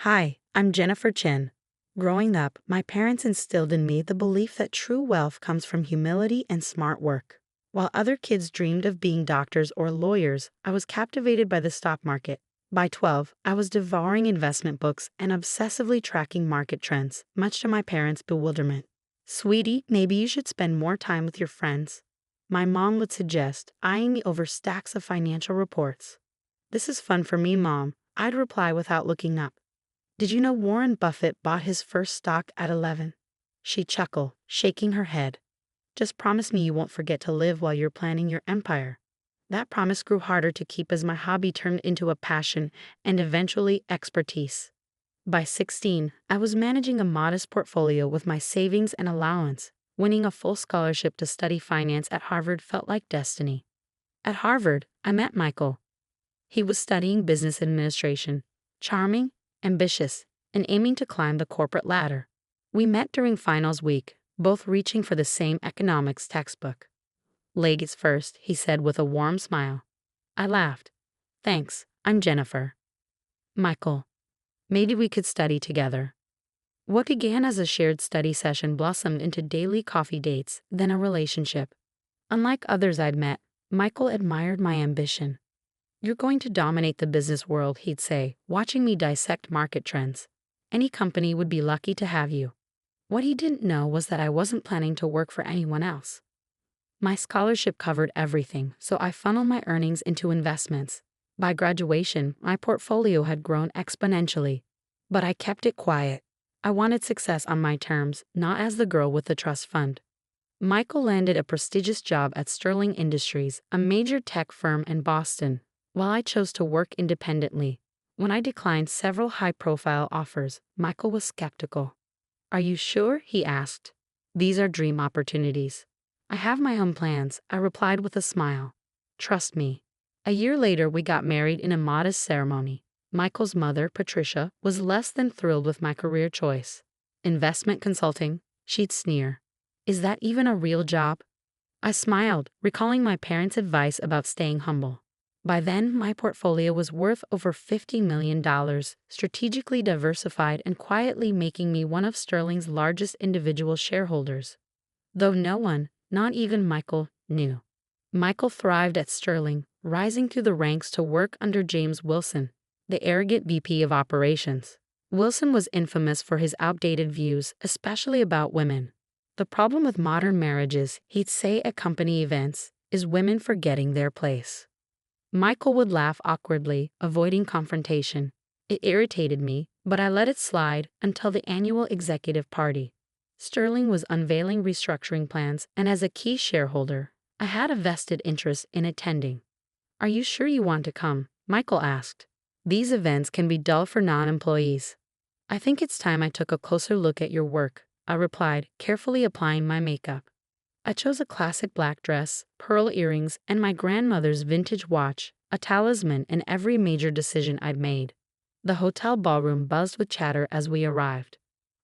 Hi, I'm Jennifer Chen. Growing up, my parents instilled in me the belief that true wealth comes from humility and smart work. While other kids dreamed of being doctors or lawyers, I was captivated by the stock market. By 12, I was devouring investment books and obsessively tracking market trends, much to my parents' bewilderment. Sweetie, maybe you should spend more time with your friends. My mom would suggest, eyeing me over stacks of financial reports. This is fun for me, Mom, I'd reply without looking up. Did you know Warren Buffett bought his first stock at 11? She chuckled, shaking her head. Just promise me you won't forget to live while you're planning your empire. That promise grew harder to keep as my hobby turned into a passion and eventually expertise. By 16, I was managing a modest portfolio with my savings and allowance. Winning a full scholarship to study finance at Harvard felt like destiny. At Harvard, I met Michael. He was studying business administration, charming, ambitious, and aiming to climb the corporate ladder. We met during finals week, both reaching for the same economics textbook. Ladies first, he said with a warm smile. I laughed. Thanks, I'm Jennifer. Michael. Maybe we could study together. What began as a shared study session blossomed into daily coffee dates, then a relationship. Unlike others I'd met, Michael admired my ambition. You're going to dominate the business world, he'd say, watching me dissect market trends. Any company would be lucky to have you. What he didn't know was that I wasn't planning to work for anyone else. My scholarship covered everything, so I funneled my earnings into investments. By graduation, my portfolio had grown exponentially. But I kept it quiet. I wanted success on my terms, not as the girl with the trust fund. Michael landed a prestigious job at Sterling Industries, a major tech firm in Boston, while I chose to work independently. When I declined several high-profile offers, Michael was skeptical. Are you sure? He asked. These are dream opportunities. I have my own plans, I replied with a smile. Trust me. A year later, we got married in a modest ceremony. Michael's mother, Patricia, was less than thrilled with my career choice. Investment consulting, she'd sneer. Is that even a real job? I smiled, recalling my parents' advice about staying humble. By then, my portfolio was worth over $50 million, strategically diversified and quietly making me one of Sterling's largest individual shareholders. Though no one, not even Michael, knew. Michael thrived at Sterling, rising through the ranks to work under James Wilson, the arrogant VP of operations. Wilson was infamous for his outdated views, especially about women. The problem with modern marriages, he'd say at company events, is women forgetting their place. Michael would laugh awkwardly, avoiding confrontation. It irritated me, but I let it slide until the annual executive party. Sterling was unveiling restructuring plans, and as a key shareholder, I had a vested interest in attending. Are you sure you want to come? Michael asked. These events can be dull for non-employees. I think it's time I took a closer look at your work, I replied, carefully applying my makeup. I chose a classic black dress, pearl earrings, and my grandmother's vintage watch, a talisman in every major decision I'd made. The hotel ballroom buzzed with chatter as we arrived.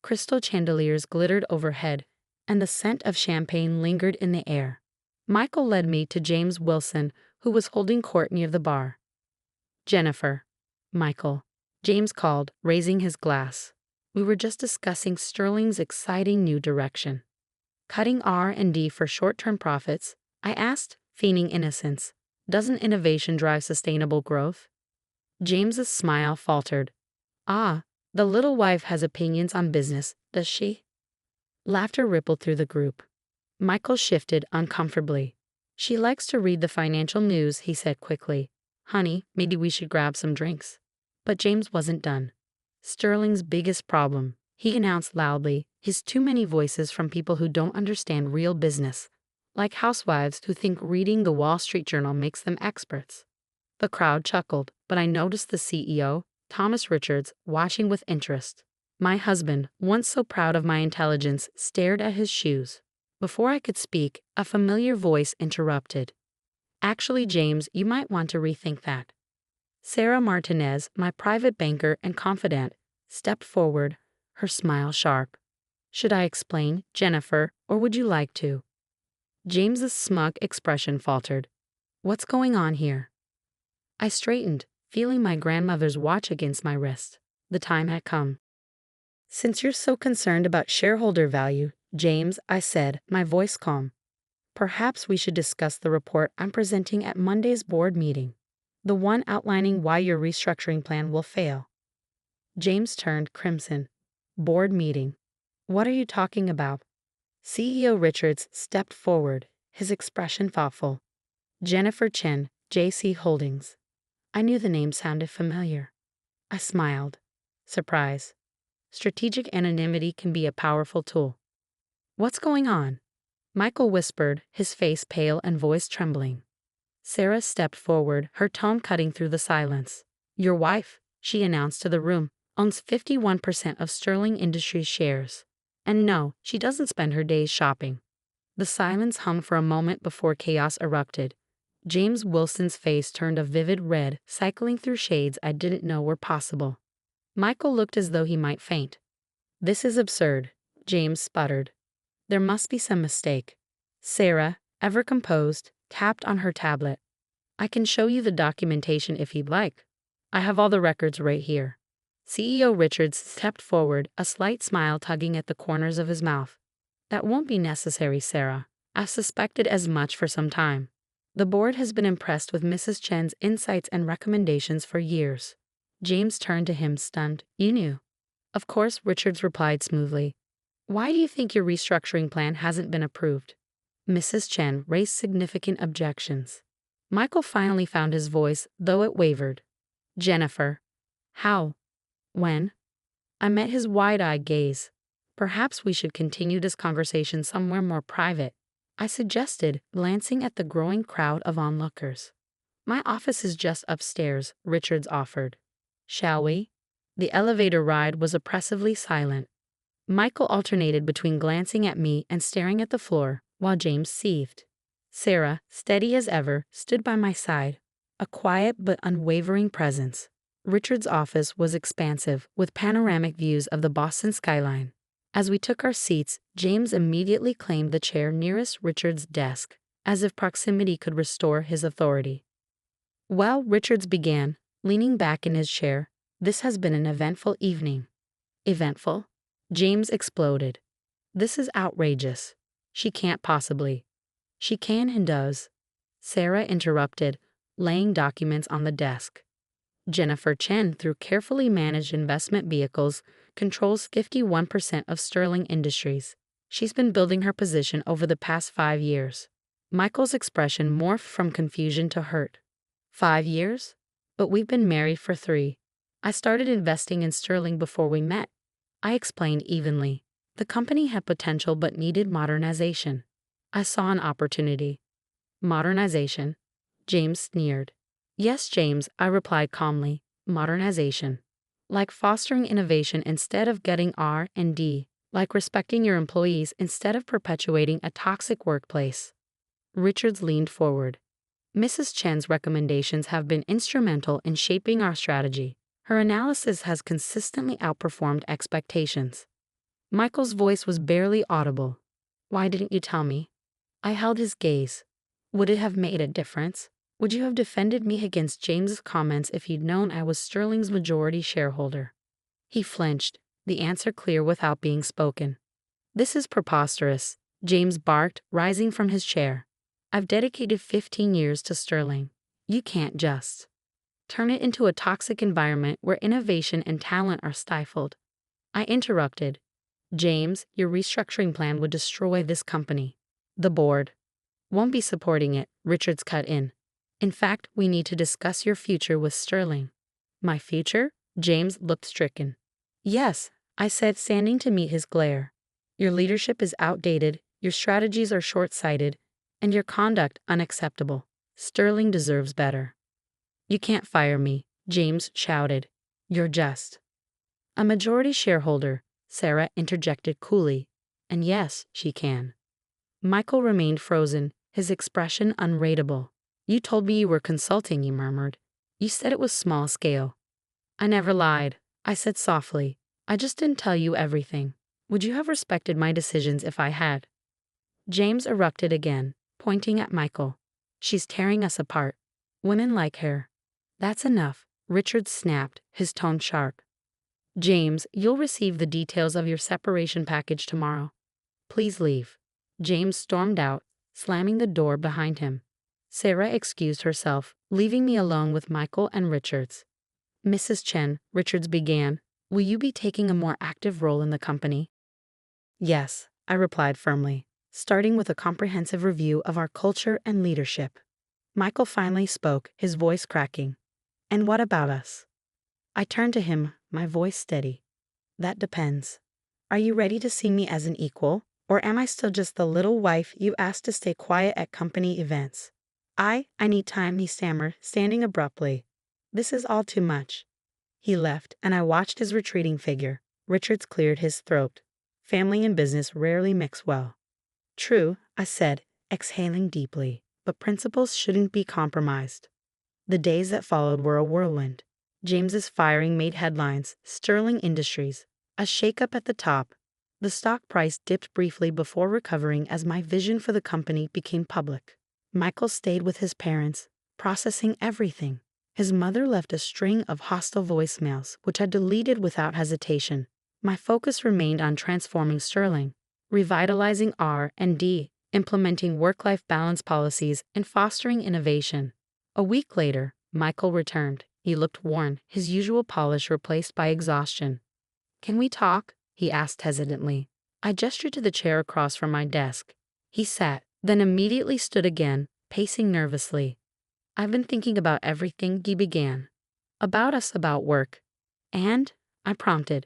Crystal chandeliers glittered overhead, and the scent of champagne lingered in the air. Michael led me to James Wilson, who was holding court near the bar. Jennifer. Michael. James called, raising his glass. We were just discussing Sterling's exciting new direction. Cutting R&D for short-term profits, I asked, feigning innocence. Doesn't innovation drive sustainable growth? James's smile faltered. Ah, the little wife has opinions on business, does she? Laughter rippled through the group. Michael shifted uncomfortably. She likes to read the financial news, he said quickly. Honey, maybe we should grab some drinks. But James wasn't done. Sterling's biggest problem, he announced loudly, is too many voices from people who don't understand real business, like housewives who think reading the Wall Street Journal makes them experts. The crowd chuckled, but I noticed the CEO, Thomas Richards, watching with interest. My husband, once so proud of my intelligence, stared at his shoes. Before I could speak, a familiar voice interrupted. Actually, James, you might want to rethink that. Sarah Martinez, my private banker and confidant, stepped forward, her smile sharp. Should I explain, Jennifer, or would you like to? James's smug expression faltered. What's going on here? I straightened, feeling my grandmother's watch against my wrist. The time had come. Since you're so concerned about shareholder value, James, I said, my voice calm, perhaps we should discuss the report I'm presenting at Monday's board meeting. The one outlining why your restructuring plan will fail. James turned crimson. Board meeting. What are you talking about? CEO Richards stepped forward, his expression thoughtful. Jennifer Chen, JC Holdings. I knew the name sounded familiar. I smiled. Surprise. Strategic anonymity can be a powerful tool. What's going on? Michael whispered, his face pale and voice trembling. Sarah stepped forward, her tone cutting through the silence. Your wife, she announced to the room, owns 51% of Sterling Industries shares. And no, she doesn't spend her days shopping. The silence hung for a moment before chaos erupted. James Wilson's face turned a vivid red, cycling through shades I didn't know were possible. Michael looked as though he might faint. This is absurd, James sputtered. There must be some mistake. Sarah, ever composed, tapped on her tablet. I can show you the documentation if you'd like. I have all the records right here. CEO Richards stepped forward, a slight smile tugging at the corners of his mouth. That won't be necessary, Sarah. I've suspected as much for some time. The board has been impressed with Mrs. Chen's insights and recommendations for years. James turned to him, stunned. You knew. Of course, Richards replied smoothly. Why do you think your restructuring plan hasn't been approved? Mrs. Chen raised significant objections. Michael finally found his voice, though it wavered. Jennifer. How? When? I met his wide-eyed gaze. Perhaps we should continue this conversation somewhere more private, I suggested, glancing at the growing crowd of onlookers. My office is just upstairs, Richards offered. Shall we? The elevator ride was oppressively silent. Michael alternated between glancing at me and staring at the floor, while James seethed. Sarah, steady as ever, stood by my side, a quiet but unwavering presence. Richard's office was expansive, with panoramic views of the Boston skyline. As we took our seats, James immediately claimed the chair nearest Richard's desk, as if proximity could restore his authority. Well, Richards began, leaning back in his chair, this has been an eventful evening. Eventful? James exploded. This is outrageous. She can't possibly. She can and does. Sarah interrupted, laying documents on the desk. Jennifer Chen, through carefully managed investment vehicles, controls 51% of Sterling Industries. She's been building her position over the past 5 years. Michael's expression morphed from confusion to hurt. 5 years? But we've been married for 3. I started investing in Sterling before we met. I explained evenly. The company had potential but needed modernization. I saw an opportunity. Modernization? James sneered. Yes, James, I replied calmly. Modernization. Like fostering innovation instead of getting R&D. Like respecting your employees instead of perpetuating a toxic workplace. Richards leaned forward. Mrs. Chen's recommendations have been instrumental in shaping our strategy. Her analysis has consistently outperformed expectations. Michael's voice was barely audible. Why didn't you tell me? I held his gaze. Would it have made a difference? Would you have defended me against James's comments if you'd known I was Sterling's majority shareholder? He flinched, the answer clear without being spoken. This is preposterous, James barked, rising from his chair. I've dedicated 15 years to Sterling. You can't just turn it into a toxic environment where innovation and talent are stifled. I interrupted. James, your restructuring plan would destroy this company. The board won't be supporting it, Richards cut in. In fact, we need to discuss your future with Sterling. My future? James looked stricken. Yes, I said, standing to meet his glare. Your leadership is outdated, your strategies are short-sighted, and your conduct unacceptable. Sterling deserves better. You can't fire me, James shouted. You're just a majority shareholder, Sarah interjected coolly. And yes, she can. Michael remained frozen, his expression unreadable. You told me you were consulting, he murmured. You said it was small scale. I never lied, I said softly. I just didn't tell you everything. Would you have respected my decisions if I had? James erupted again, pointing at Michael. She's tearing us apart. Women like her. That's enough, Richard snapped, his tone sharp. James, you'll receive the details of your separation package tomorrow. Please leave. James stormed out, slamming the door behind him. Sarah excused herself, leaving me alone with Michael and Richards. Mrs. Chen, Richards began, will you be taking a more active role in the company? Yes, I replied firmly, starting with a comprehensive review of our culture and leadership. Michael finally spoke, his voice cracking. And what about us? I turned to him, my voice steady. That depends. Are you ready to see me as an equal, or am I still just the little wife you asked to stay quiet at company events? I need time, he stammered, standing abruptly. This is all too much. He left, and I watched his retreating figure. Richards cleared his throat. Family and business rarely mix well. True, I said, exhaling deeply, but principles shouldn't be compromised. The days that followed were a whirlwind. James's firing made headlines, Sterling Industries, a shakeup at the top. The stock price dipped briefly before recovering as my vision for the company became public. Michael stayed with his parents, processing everything. His mother left a string of hostile voicemails, which I deleted without hesitation. My focus remained on transforming Sterling, revitalizing R&D, implementing work-life balance policies, and fostering innovation. A week later, Michael returned. He looked worn, his usual polish replaced by exhaustion. Can we talk? He asked hesitantly. I gestured to the chair across from my desk. He sat, then immediately stood again, pacing nervously. I've been thinking about everything, he began. About us, about work. And? I prompted.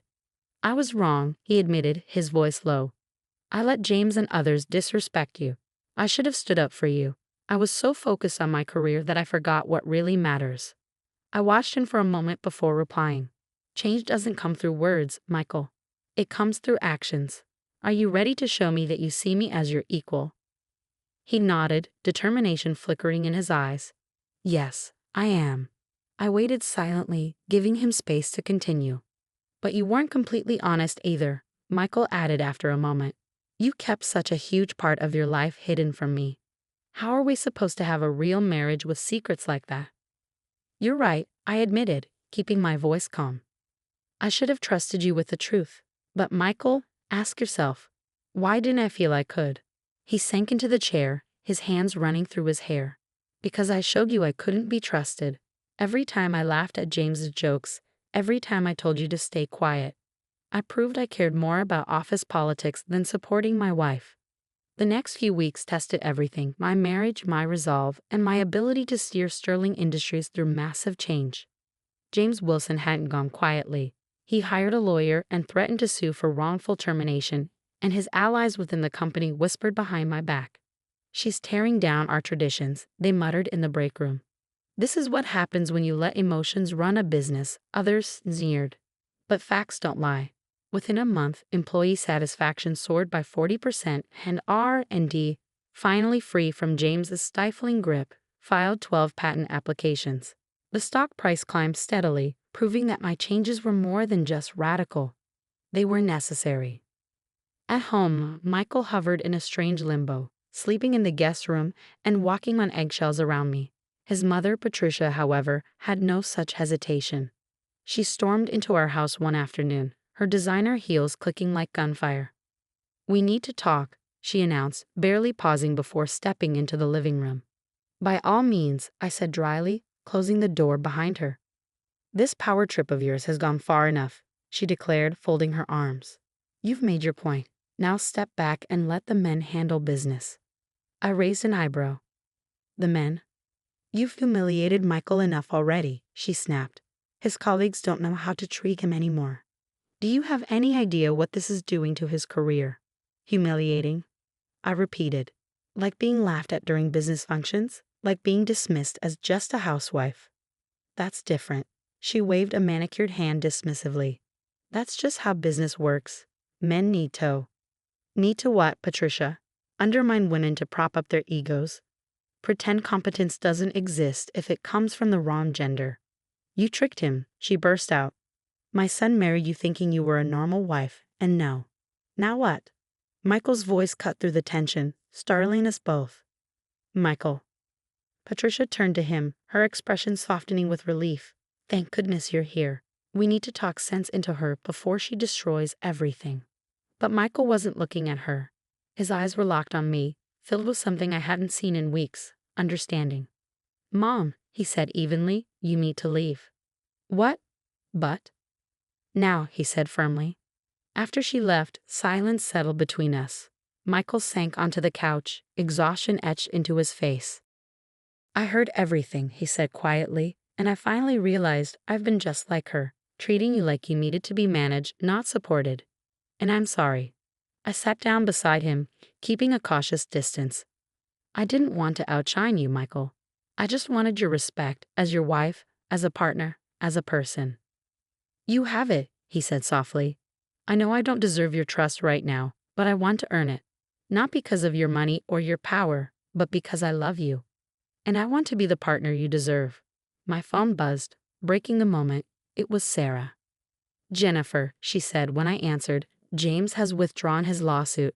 I was wrong, he admitted, his voice low. I let James and others disrespect you. I should have stood up for you. I was so focused on my career that I forgot what really matters. I watched him for a moment before replying. Change doesn't come through words, Michael. It comes through actions. Are you ready to show me that you see me as your equal? He nodded, determination flickering in his eyes. Yes, I am. I waited silently, giving him space to continue. But you weren't completely honest either, Michael added after a moment. You kept such a huge part of your life hidden from me. How are we supposed to have a real marriage with secrets like that? You're right, I admitted, keeping my voice calm. I should have trusted you with the truth. But Michael, ask yourself, why didn't I feel I could? He sank into the chair, his hands running through his hair. Because I showed you I couldn't be trusted. Every time I laughed at James's jokes, every time I told you to stay quiet. I proved I cared more about office politics than supporting my wife. The next few weeks tested everything, my marriage, my resolve, and my ability to steer Sterling Industries through massive change. James Wilson hadn't gone quietly. He hired a lawyer and threatened to sue for wrongful termination, and his allies within the company whispered behind my back. She's tearing down our traditions, they muttered in the break room. This is what happens when you let emotions run a business, others sneered. But facts don't lie. Within a month, employee satisfaction soared by 40%, and R&D, finally free from James's stifling grip, filed 12 patent applications. The stock price climbed steadily, proving that my changes were more than just radical. They were necessary. At home, Michael hovered in a strange limbo, sleeping in the guest room and walking on eggshells around me. His mother, Patricia, however, had no such hesitation. She stormed into our house one afternoon, her designer heels clicking like gunfire. We need to talk, she announced, barely pausing before stepping into the living room. By all means, I said dryly, closing the door behind her. This power trip of yours has gone far enough, she declared, folding her arms. You've made your point. Now step back and let the men handle business. I raised an eyebrow. The men? You've humiliated Michael enough already, she snapped. His colleagues don't know how to treat him anymore. Do you have any idea what this is doing to his career? Humiliating? I repeated. Like being laughed at during business functions? Like being dismissed as just a housewife? That's different. She waved a manicured hand dismissively. That's just how business works. Men need to. Need to what, Patricia? Undermine women to prop up their egos. Pretend competence doesn't exist if it comes from the wrong gender. You tricked him, she burst out. My son married you thinking you were a normal wife, and no. Now what? Michael's voice cut through the tension, startling us both. Michael. Patricia turned to him, her expression softening with relief. Thank goodness you're here. We need to talk sense into her before she destroys everything. But Michael wasn't looking at her. His eyes were locked on me, filled with something I hadn't seen in weeks, understanding. "Mom," he said evenly, "you need to leave." "What?" "But." "Now," he said firmly. After she left, silence settled between us. Michael sank onto the couch, exhaustion etched into his face. "I heard everything," he said quietly, "and I finally realized I've been just like her, treating you like you needed to be managed, not supported. And I'm sorry." I sat down beside him, keeping a cautious distance. "I didn't want to outshine you, Michael. I just wanted your respect as your wife, as a partner, as a person." "You have it," he said softly. "I know I don't deserve your trust right now, but I want to earn it. Not because of your money or your power, but because I love you. And I want to be the partner you deserve." My phone buzzed, breaking the moment. It was Sarah. "Jennifer," she said when I answered, "James has withdrawn his lawsuit.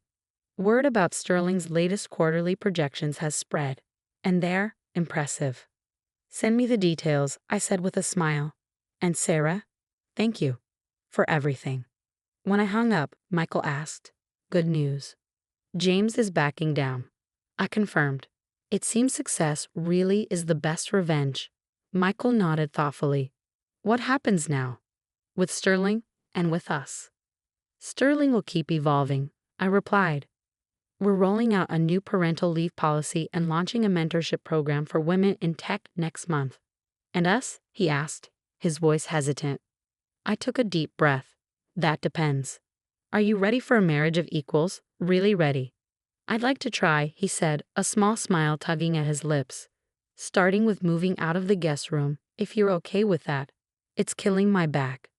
Word about Sterling's latest quarterly projections has spread, and they're impressive." "Send me the details," I said with a smile. "And Sarah, thank you for everything." When I hung up, Michael asked, "Good news?" "James is backing down." I confirmed. "It seems success really is the best revenge." Michael nodded thoughtfully. "What happens now?" "With Sterling and with us." "Sterling will keep evolving," I replied. "We're rolling out a new parental leave policy and launching a mentorship program for women in tech next month." "And us?" he asked, his voice hesitant. I took a deep breath. "That depends. Are you ready for a marriage of equals? Really ready?" "I'd like to try," he said, a small smile tugging at his lips. "Starting with moving out of the guest room, if you're okay with that. It's killing my back."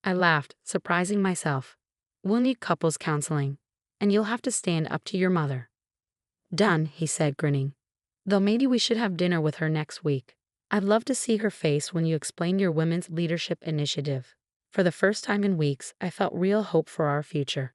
I laughed, surprising myself. "We'll need couples counseling, and you'll have to stand up to your mother." "Done," he said, grinning. "Though maybe we should have dinner with her next week. I'd love to see her face when you explain your women's leadership initiative." For the first time in weeks, I felt real hope for our future.